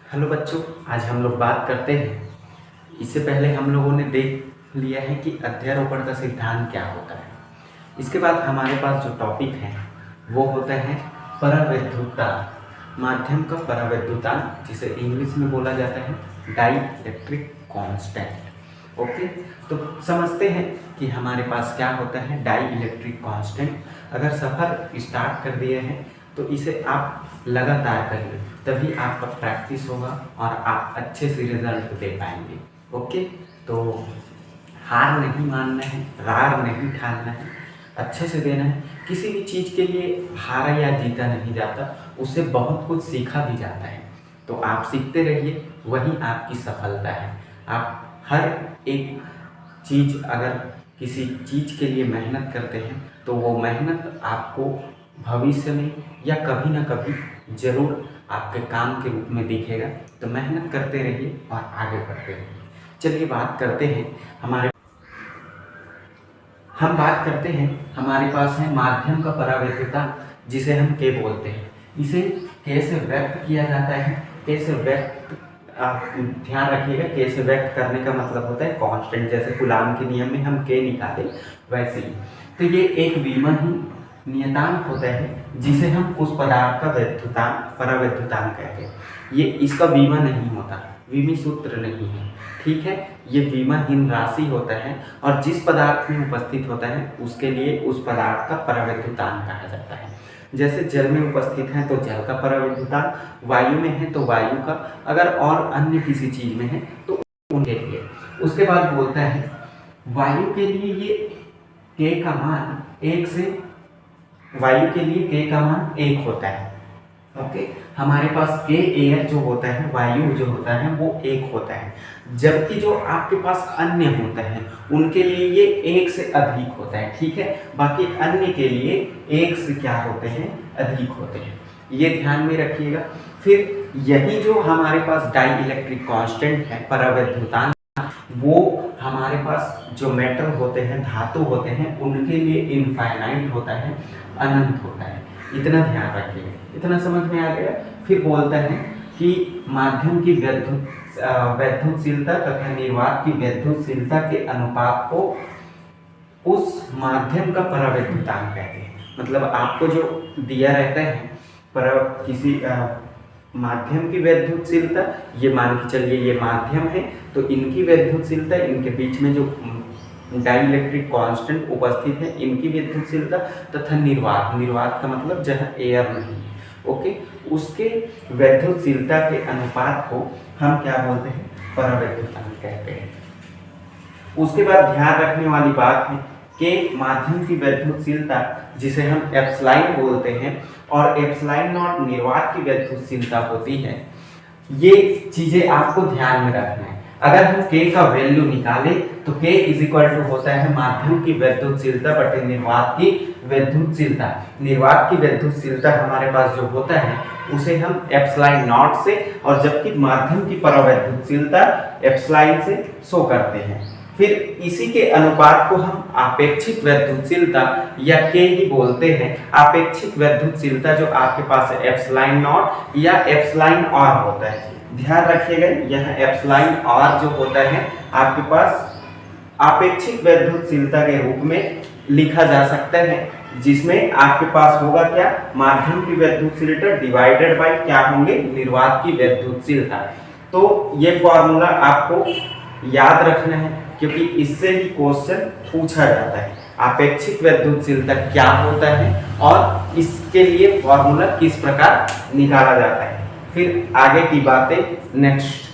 Hello बच्चों, आज हम लोग बात करते हैं। इससे पहले हम लोगों ने देख लिया है कि अध्यारोपण का सिद्धांत क्या होता है। इसके बाद हमारे पास जो टॉपिक है वो होता है परावैद्युतान, माध्यम का परावैद्युतान, जिसे इंग्लिश में बोला जाता है डाई इलेक्ट्रिक कांस्टेंट। ओके, तो समझते हैं कि हमारे पास क्या होता है डाई इलेक्ट्रिक कांस्टेंट। अगर सफ़र स्टार्ट कर दिए हैं तो इसे आप लगातार करिए, तभी आपका प्रैक्टिस होगा और आप अच्छे से रिजल्ट दे पाएंगे। ओके, तो हार नहीं मानना है, रार नहीं ठानना है, अच्छे से देना है। किसी भी चीज़ के लिए हारा या जीता नहीं जाता, उससे बहुत कुछ सीखा भी जाता है। तो आप सीखते रहिए, वही आपकी सफलता है। आप हर एक चीज़, अगर किसी चीज़ के लिए मेहनत करते हैं तो वो मेहनत आपको भविष्य में या कभी ना कभी ज़रूर आपके काम के रूप में दिखेगा। तो मेहनत करते रहिए और आगे बढ़ते रहिए। चलिए बात करते हैं हमारे पास है माध्यम का परावैद्युता, जिसे हम के बोलते हैं। इसे के से व्यक्त किया जाता है। के से व्यक्त, आप ध्यान रखिएगा, के से व्यक्त करने का मतलब होता है कांस्टेंट। जैसे कूलाम के नियम में हम के निकाले वैसे ही। तो ये एक विमा ही नियतांक होता है जिसे हम उस पदार्थ का वैद्युतान, परावैद्युतान कहते हैं। ये इसका विमा नहीं होता, विमी सूत्र नहीं है, ठीक है। ये विमाहीन राशि होता है और जिस पदार्थ में उपस्थित होता है उसके लिए उस पदार्थ का परावैद्युतान कहा जाता है। जैसे जल में उपस्थित है तो जल का परावैद्युतान, वायु में है तो वायु का, अगर और अन्य किसी चीज में है तो उनके लिए। उसके बाद बोलता है वायु के लिए ये के का मान वायु के लिए के का मान 1 होता है। ओके, हमारे पास के एयर जो होता है, वायु जो होता है वो 1 होता है, जबकि जो आपके पास अन्य होता है उनके लिए ये 1 से अधिक होता है, ठीक है। बाकी अन्य के लिए 1 से क्या होते हैं, अधिक होते हैं, ये ध्यान में रखिएगा। फिर यही जो हमारे पास डाई इलेक्ट्रिक कांस्टेंट है, परावैद्युतान, वो हमारे पास जो मेटल होते हैं, धातु होते हैं, उनके लिए इनफाइनाइट होता है, अनंत होता है। इतना ध्यान रखिएगा, इतना समझ में आ गया। फिर बोलता है कि माध्यम की वैद्युतशीलता तथा निर्वात की वैद्युतशीलता के अनुपात को उस माध्यम का परावैद्युतान कहते हैं। मतलब आपको जो दिया रहता है पर किसी माध्यम की वैद्युतशीलता, ये मान के चलिए ये माध्यम है, तो इनकी वैद्युतशीलता, इनके बीच में जो डाई इलेक्ट्रिक कांस्टेंट उपस्थित है, इनकी वैद्युतशीलता तथा निर्वात का मतलब जहाँ एयर नहीं है, ओके, उसके वैद्युतशीलता के अनुपात को हम क्या बोलते हैं, परावैद्युतान कहते हैं। उसके बाद ध्यान रखने वाली बात है कि माध्यम की वैद्युतशीलता, जिसे हम एप्सिलॉन बोलते हैं, और एप्सिलॉन नॉट निर्वात की वैद्युतशीलता होती है। ये चीजें आपको ध्यान में रखना है। अगर हम के का वैल्यू निकालें तो के इज इक्वल टू होता है माध्यम की वैद्युतशीलता बटे निर्वात की वैद्युतशीलता। निर्वात की वैद्युतशीलता हमारे पास जो होता है उसे हम एप्सिलॉन नॉट से, और जबकि माध्यम की परावैद्युतशीलता एप्सिलॉन से शो करते हैं। फिर इसी के अनुपात को हम आपेक्षिक वैद्युतशीलता या के ही बोलते हैं। आपेक्षिक वैद्युतशीलता जो आपके पास है एप्सिलॉन नॉट या एप्सिलॉन आर होता है। ध्यान रखिएगा, यह एप्सिलॉन आर जो होता है आपके पास आपेक्षिक वैद्युतशीलता के रूप में लिखा जा सकता है, जिसमें आपके पास होगा क्या, माध्यम की वैद्युतशीलता डिवाइडेड बाय क्या होंगे, निर्वात की वैद्युतशीलता। तो ये फॉर्मूला आपको याद रखना है, क्योंकि इससे ही क्वेश्चन पूछा जाता है आपेक्षिक वैद्युतशीलता क्या होता है और इसके लिए फॉर्मूला किस प्रकार निकाला जाता है। फिर आगे की बातें नेक्स्ट